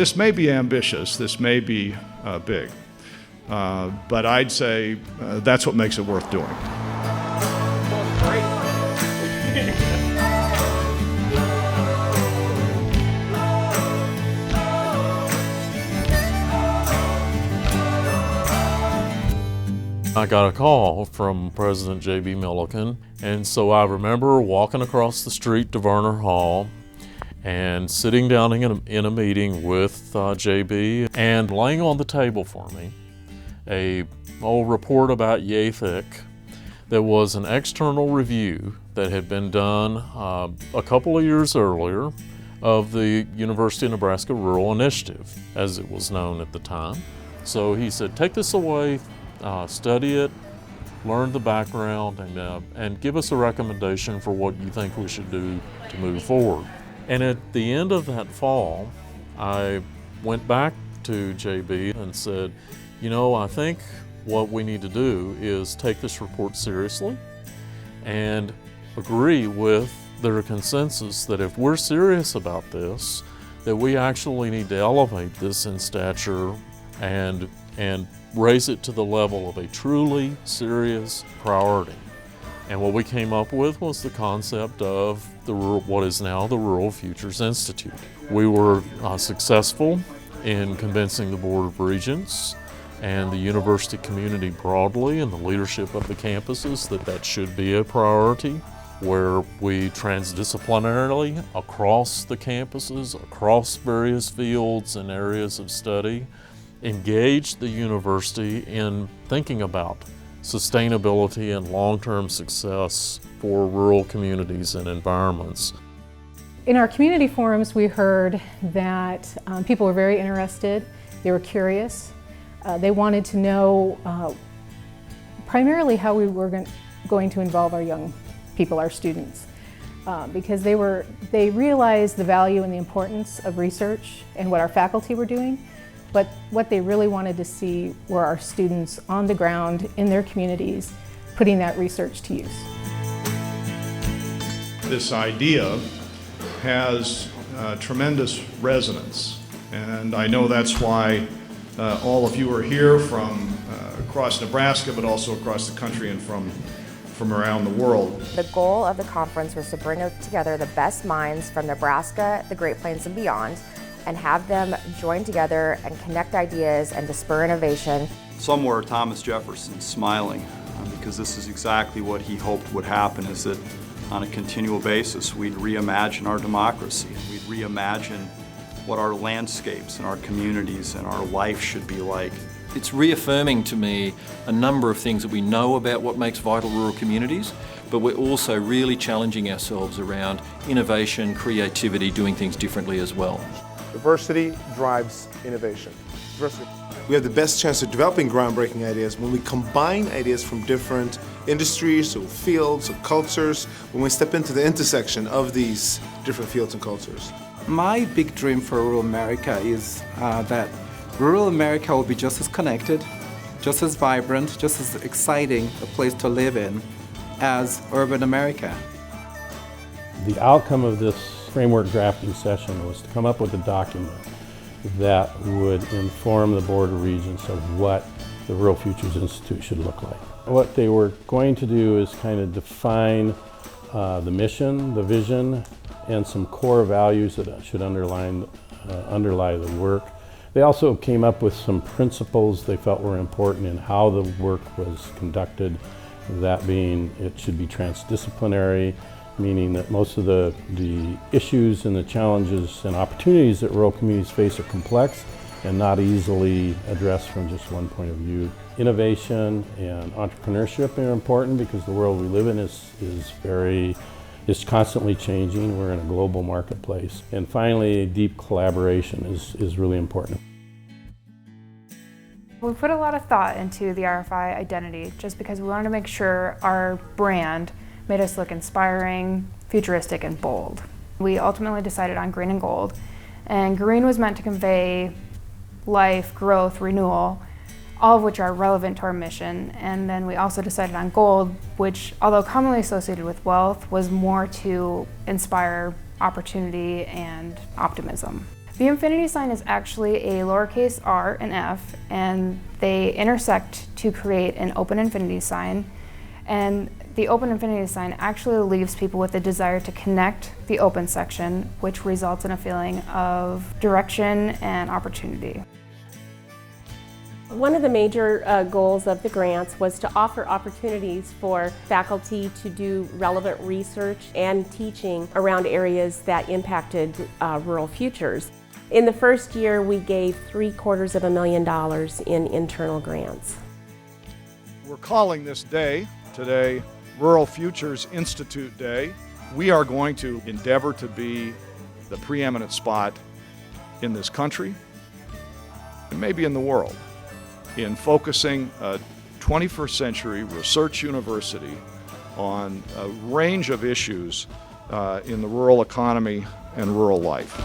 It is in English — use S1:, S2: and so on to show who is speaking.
S1: This may be ambitious, this may be big, but I'd say that's what makes it worth doing.
S2: I got a call from President J.B. Milliken, and so I remember walking across the street to Werner Hall and sitting down in a meeting with J.B. and laying on the table for me a old report about YAFIC that was an external review that had been done a couple of years earlier of the University of Nebraska Rural Initiative, as it was known at the time. So he said, take this away, study it, learn the background, and give us a recommendation for what you think we should do to move forward. And at the end of that fall, I went back to JB and said, you know, I think what we need to do is take this report seriously and agree with their consensus that if we're serious about this, that we actually need to elevate this in stature and raise it to the level of a truly serious priority. And what we came up with was the concept of what is now the Rural Futures Institute. We were successful in convincing the Board of Regents and the university community broadly and the leadership of the campuses that should be a priority, where we transdisciplinarily across the campuses, across various fields and areas of study, engage the university in thinking about sustainability and long-term success for rural communities and environments.
S3: In our community forums, we heard that people were very interested, they were curious, they wanted to know primarily how we were going to involve our young people, our students, because they realized the value and the importance of research and what our faculty were doing. But what they really wanted to see were our students on the ground in their communities putting that research to use.
S1: This idea has tremendous resonance, and I know that's why all of you are here from across Nebraska, but also across the country and from around the world.
S4: The goal of the conference was to bring together the best minds from Nebraska, the Great Plains, and beyond, and have them join together and connect ideas and to spur innovation.
S5: Somewhere Thomas Jefferson smiling because this is exactly what he hoped would happen, is that on a continual basis we'd reimagine our democracy, we'd reimagine what our landscapes and our communities and our life should be like.
S6: It's reaffirming to me a number of things that we know about what makes vital rural communities, but we're also really challenging ourselves around innovation, creativity, doing things differently as well.
S7: Diversity drives innovation. We have the best chance of developing groundbreaking ideas when we combine ideas from different industries or fields or cultures, when we step into the intersection of these different fields and cultures.
S8: My big dream for rural America is that rural America will be just as connected, just as vibrant, just as exciting a place to live in as urban America.
S9: The outcome of this framework drafting session was to come up with a document that would inform the Board of Regents of what the Rural Futures Institute should look like. What they were going to do is kind of define the mission, the vision, and some core values that should underlie the work. They also came up with some principles they felt were important in how the work was conducted, that being it should be transdisciplinary, meaning that most of the issues and the challenges and opportunities that rural communities face are complex and not easily addressed from just one point of view. Innovation and entrepreneurship are important because the world we live in is constantly changing. We're in a global marketplace. And finally, deep collaboration is really important.
S10: We put a lot of thought into the RFI identity just because we wanted to make sure our brand made us look inspiring, futuristic, and bold. We ultimately decided on green and gold, and green was meant to convey life, growth, renewal, all of which are relevant to our mission. And then we also decided on gold, which, although commonly associated with wealth, was more to inspire opportunity and optimism. The infinity sign is actually a lowercase r and f, and they intersect to create an open infinity sign. And the open infinity sign actually leaves people with a desire to connect the open section, which results in a feeling of direction and opportunity.
S11: One of the major goals of the grants was to offer opportunities for faculty to do relevant research and teaching around areas that impacted rural futures. In the first year, we gave $750,000 in internal grants.
S1: We're calling this day today Rural Futures Institute Day. We are going to endeavor to be the preeminent spot in this country, and maybe in the world, in focusing a 21st century research university on a range of issues in the rural economy and rural life.